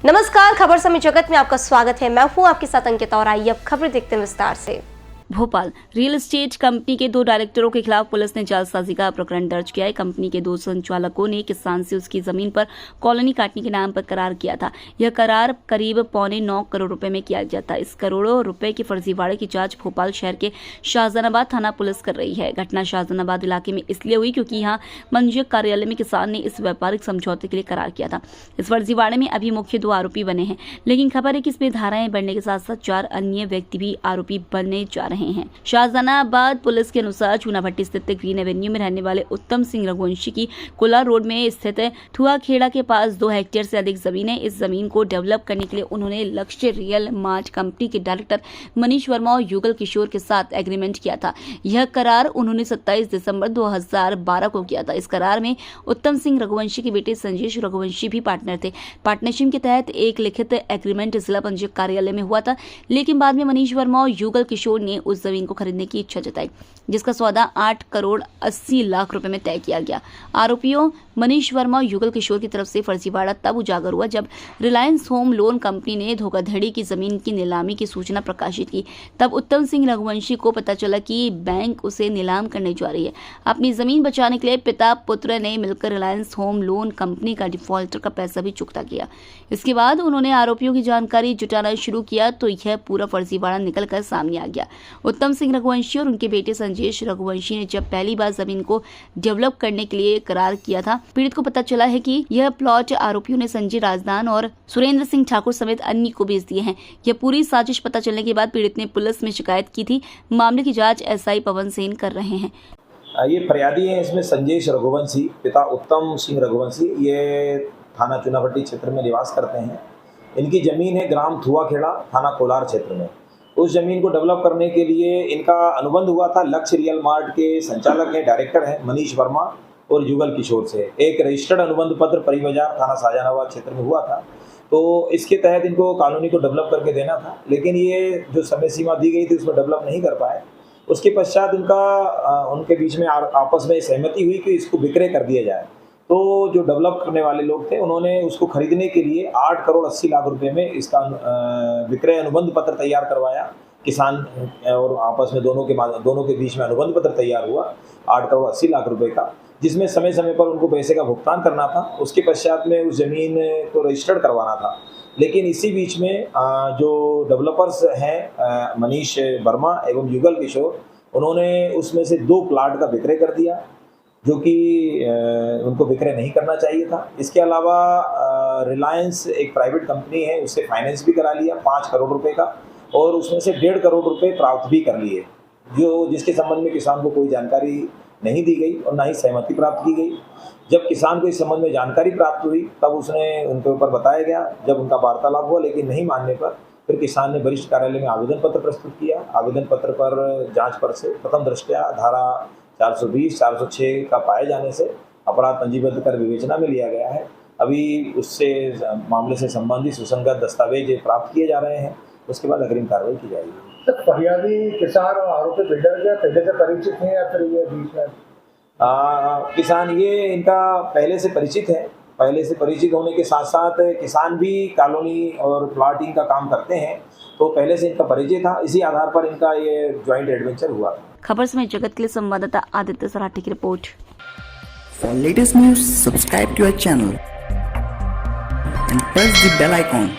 नमस्कार, खबर समय जगत में आपका स्वागत है। मैं हूं आपके साथ अंकिता और आइए अब खबर देखते हैं विस्तार से। भोपाल रियल एस्टेट कंपनी के 2 डायरेक्टरों के खिलाफ पुलिस ने जालसाजी का प्रकरण दर्ज किया है। कंपनी के 2 संचालकों ने किसान से उसकी जमीन पर कॉलोनी काटने के नाम पर करार किया था। यह करार करीब 8.25 करोड़ रुपए में किया गया था। इस करोड़ों रुपए की फर्जीवाड़े की जांच भोपाल शहर के शाहजहानाबाद थाना पुलिस कर रही है। घटना शाहजहानाबाद इलाके में इसलिए हुई क्योंकि यहाँ मंजीर कार्यालय में किसान ने इस व्यापारिक समझौते के लिए करार किया था। इस फर्जीवाड़े में अभी मुख्य 2 आरोपी बने हैं, लेकिन खबर है कि इसमें धाराएं बढ़ने के साथ साथ 4 अन्य व्यक्ति भी आरोपी बनने जा रहे हैं। शाहजहानाबाद पुलिस के अनुसार चूनाभट्टी स्थित ग्रीन एवेन्यू में रहने वाले उत्तम सिंह रघुवंशी की कोलार रोड में स्थित थुआखेड़ा के पास 2 हेक्टेयर से अधिक जमीन है। इस जमीन को डेवलप करने के लिए उन्होंने लक्ष्य रियल मार्ट कंपनी के डायरेक्टर मनीष वर्मा और युगल किशोर के साथ एग्रीमेंट किया था। यह करार उन्होंने 27 दिसंबर 2012 को किया था। इस करार में उत्तम सिंह रघुवंशी के बेटे संजेश रघुवंशी भी पार्टनर थे। पार्टनरशिप के तहत एक लिखित एग्रीमेंट जिला पंजीयक कार्यालय में हुआ था, लेकिन बाद में मनीष वर्मा और युगल किशोर ने उस जमीन को खरीदने की इच्छा जताई, जिसका सौदा 8 करोड़ 80 लाख रुपए में तय किया गया। आरोपियों मनीष वर्मा और युगल किशोर की तरफ से फर्जीवाड़ा तब उजागर हुआ जब रिलायंस होम लोन कंपनी ने धोखाधड़ी की जमीन की नीलामी की सूचना प्रकाशित की। तब उत्तम सिंह रघुवंशी को पता चला कि बैंक उसे नीलाम करने जा रही है। अपनी जमीन बचाने के लिए पिता पुत्र ने मिलकर रिलायंस होम लोन कंपनी का डिफॉल्टर का पैसा भी चुकता किया। इसके बाद उन्होंने आरोपियों की जानकारी जुटाना शुरू किया तो यह पूरा फर्जीवाड़ा निकलकर सामने आ गया। उत्तम सिंह रघुवंशी और उनके बेटे संजेश रघुवंशी ने जब पहली बार जमीन को डेवलप करने के लिए करार किया था, पीड़ित को पता चला है कि यह प्लॉट आरोपियों ने संजय राजदान और सुरेंद्र सिंह ठाकुर समेत अन्य को बेच दिए हैं। यह पूरी साजिश पता चलने के बाद पीड़ित ने पुलिस में शिकायत की थी। मामले की जांच एसआई पवन सेन कर रहे हैं। ये फरियादी हैं, इसमें संजेश रघुवंशी पिता उत्तम सिंह रघुवंशी, ये थाना चूनाभट्टी क्षेत्र में निवास करते हैं। इनकी ज़मीन है ग्राम थुआखेड़ा, थाना कोलार क्षेत्र में। उस ज़मीन को डेवलप करने के लिए इनका अनुबंध हुआ था लक्ष्य रियल मार्ट के संचालक हैं, डायरेक्टर हैं मनीष वर्मा और युगल किशोर से। एक रजिस्टर्ड अनुबंध पत्र परी बाजार थाना शाहजहानाबाद क्षेत्र में हुआ था। तो इसके तहत इनको कॉलोनी को डेवलप करके देना था, लेकिन ये जो समय सीमा दी गई थी उसमें डेवलप नहीं कर पाए। उसके पश्चात उनके बीच में आपस में सहमति हुई कि इसको विक्रय कर दिया जाए। तो जो डेवलप करने वाले लोग थे उन्होंने उसको खरीदने के लिए 8 करोड़ 80 लाख रुपए में इसका विक्रय अनुबंध पत्र तैयार करवाया। किसान और आपस में दोनों के बीच में अनुबंध पत्र तैयार हुआ 8 करोड़ 80 लाख रुपए का, जिसमें समय समय पर उनको पैसे का भुगतान करना था। उसके पश्चात में उस जमीन को रजिस्टर्ड करवाना था। लेकिन इसी बीच में जो डेवलपर्स हैं मनीष वर्मा एवं युगल किशोर, उन्होंने उसमें से 2 प्लाट का विक्रय कर दिया, जो कि उनको विक्रय नहीं करना चाहिए था। इसके अलावा रिलायंस एक प्राइवेट कंपनी है, उससे फाइनेंस भी करा लिया 5 करोड़ रुपए का, और उसमें से 1.5 करोड़ रुपए प्राप्त भी कर लिए, जिसके संबंध में किसान को कोई जानकारी नहीं दी गई और ना ही सहमति प्राप्त की गई। जब किसान को इस संबंध में जानकारी प्राप्त हुई तब उनके ऊपर बताया गया, जब उनका वार्तालाप हुआ, लेकिन नहीं मानने पर फिर किसान ने वरिष्ठ कार्यालय में आवेदन पत्र प्रस्तुत किया। आवेदन पत्र पर जांच पर से प्रथम दृष्टया धारा 420, 406 का पाए जाने से अपराध पंजीबद्ध कर विवेचना में लिया गया है। अभी उससे मामले से संबंधित सुसंगत दस्तावेज प्राप्त किए जा रहे हैं, उसके बाद अग्रिम कार्रवाई की जाएगी। तो फरियादी किसान और आरोपी बिल्डर क्या पहले से परिचित हैं या फिर ये बीच में? किसान ये इनका पहले से परिचित है। पहले से परिचित होने के साथ साथ किसान भी कॉलोनी और प्लॉटिंग का काम करते हैं, तो पहले से इनका परिचय था। इसी आधार पर इनका ये ज्वाइंट एडवेंचर हुआ। खबर समय जगत के लिए संवाददाता आदित्य सराठी की report. For latest news, subscribe to our channel and press the bell icon.